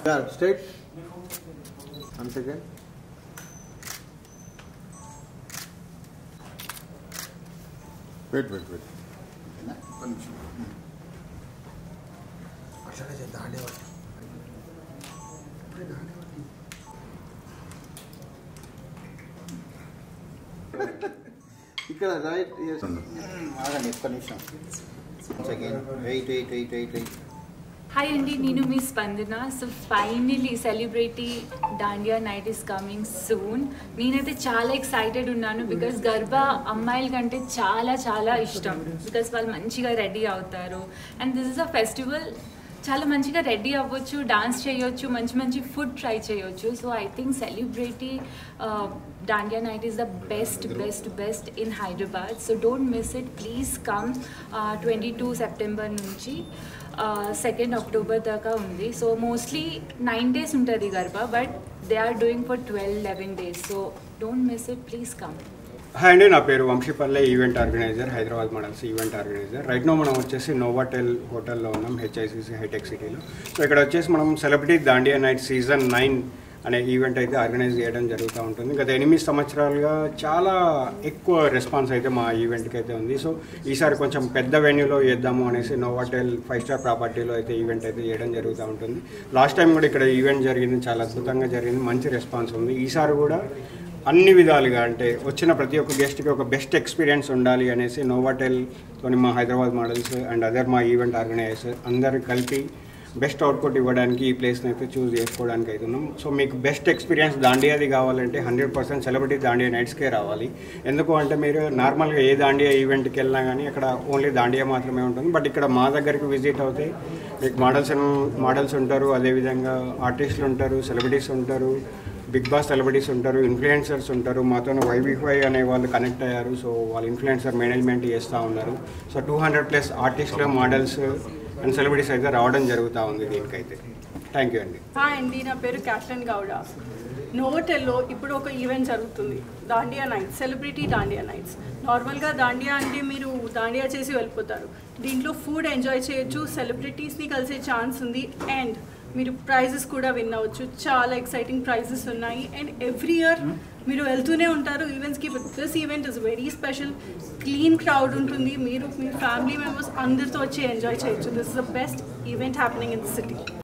Yeah, straight. Once again. Wait. ఇక్కడ right ఆగండి ఒక్క నిమిషం. వెయిట్. హాయ్ అండి, నేను మీ స్పందన. So finally celebrity Dandiya night is coming soon. నేనైతే చాలా ఎక్సైటెడ్ ఉన్నాను బికాస్ గర్బా అమ్మాయిల కంటే చాలా చాలా ఇష్టం. బికాస్ వాళ్ళు మంచిగా రెడీ అవుతారు and this is a festival. చాలా మంచిగా రెడీ అవ్వచ్చు, డాన్స్ చేయొచ్చు, మంచి ఫుడ్ ట్రై చేయొచ్చు. So I think celebrity Dandiya night is the best in Hyderabad. So don't miss it, please come. 22 September నుంచి 2 అక్టోబర్ దాకా ఉంది. సో మోస్ట్లీ 9 days ఉంటుంది garba, but they are doing for 12-11 days. So don't miss it, please come. Hi అండి, నా పేరు Vamshipalle, event organiser, Hyderabad models event organiser. Right now మనం వచ్చేసి Novotel హోటల్లో ఉన్నాం, HICC హైటెక్ సిటీలో. సో ఇక్కడ వచ్చేసి మనం సెలబ్రిటీ దాండియా నైట్ సీజన్ 9 అనే ఈవెంట్ అయితే ఆర్గనైజ్ చేయడం జరుగుతూ ఉంటుంది. గత 8 సంవత్సరాలుగా చాలా ఎక్కువ రెస్పాన్స్ అయితే మా ఈవెంట్కి అయితే ఉంది. సో ఈసారి కొంచెం పెద్ద వెన్యూలో చేద్దాము అనేసి నోవాటెల్ 5-star ప్రాపర్టీలో అయితే ఈవెంట్ అయితే చేయడం జరుగుతూ ఉంటుంది. లాస్ట్ టైం కూడా ఇక్కడ ఈవెంట్ జరిగింది, చాలా అద్భుతంగా జరిగింది, మంచి రెస్పాన్స్ ఉంది. ఈసారి కూడా అన్ని విధాలుగా అంటే వచ్చిన ప్రతి ఒక్క గెస్ట్కి ఒక బెస్ట్ ఎక్స్పీరియన్స్ ఉండాలి అనేసి నోవాటెల్తోని మా హైదరాబాద్ మోడల్స్ అండ్ అదర్ మా ఈవెంట్ ఆర్గనైజర్స్ అందరు కలిపి బెస్ట్ అవుట్పుట్ ఇవ్వడానికి ఈ ప్లేస్ని అయితే చూస్ చేసుకోవడానికి అవుతున్నాం. సో మీకు బెస్ట్ ఎక్స్పీరియన్స్ దాండియాది కావాలంటే 100% సెలబ్రిటీ దాండియా నైట్స్కే రావాలి. ఎందుకు అంటే మీరు నార్మల్గా ఏ దాండియా ఈవెంట్కి వెళ్ళినా కానీ అక్కడ ఓన్లీ దాండియా మాత్రమే ఉంటుంది. బట్ ఇక్కడ మా దగ్గరికి విజిట్ అవుతే మీకు మోడల్స్ ఉంటారు, అదేవిధంగా ఆర్టిస్టులు ఉంటారు, సెలబ్రిటీస్ ఉంటారు, బిగ్ బాస్ సెలబ్రిటీస్ ఉంటారు, ఇన్ఫ్లుయెన్సర్స్ ఉంటారు. మాతో YB5 అనే వాళ్ళు కనెక్ట్ అయ్యారు. సో వాళ్ళు ఇన్ఫ్లుయెన్సర్ మేనేజ్మెంట్ చేస్తూ ఉన్నారు. సో 200+ ఆర్టిస్టులు, మోడల్స్ అండ్ సెలబ్రిటీస్ అయితే రావడం జరుగుతూ ఉంది దీనికైతే. థ్యాంక్ యూ అండి. హాయ్ అండి, నా పేరు క్యాట్లన్ గౌడ. నోవోటెల్లో ఇప్పుడు ఒక ఈవెంట్ జరుగుతుంది, Dandiya nights, celebrity Dandiya nights. నార్మల్గా దాండియా అంటే మీరు దాండియా చేసి వెళ్ళిపోతారు. దీంట్లో ఫుడ్ ఎంజాయ్ చేయొచ్చు, సెలబ్రిటీస్ని కలిసే ఛాన్స్ ఉంది అండ్ మీరు ప్రైజెస్ కూడా విన్ అవ్వచ్చు. చాలా ఎక్సైటింగ్ ప్రైజెస్ ఉన్నాయి అండ్ ఎవ్రీ ఇయర్ మీరు వెళ్తూనే ఉంటారు ఈవెంట్స్కి. This event is very special. Clean crowd ఉంటుంది, మీరు మీ ఫ్యామిలీ మెంబర్స్ అందరితో వచ్చి ఎంజాయ్ చేయొచ్చు. This is the best event happening in the city.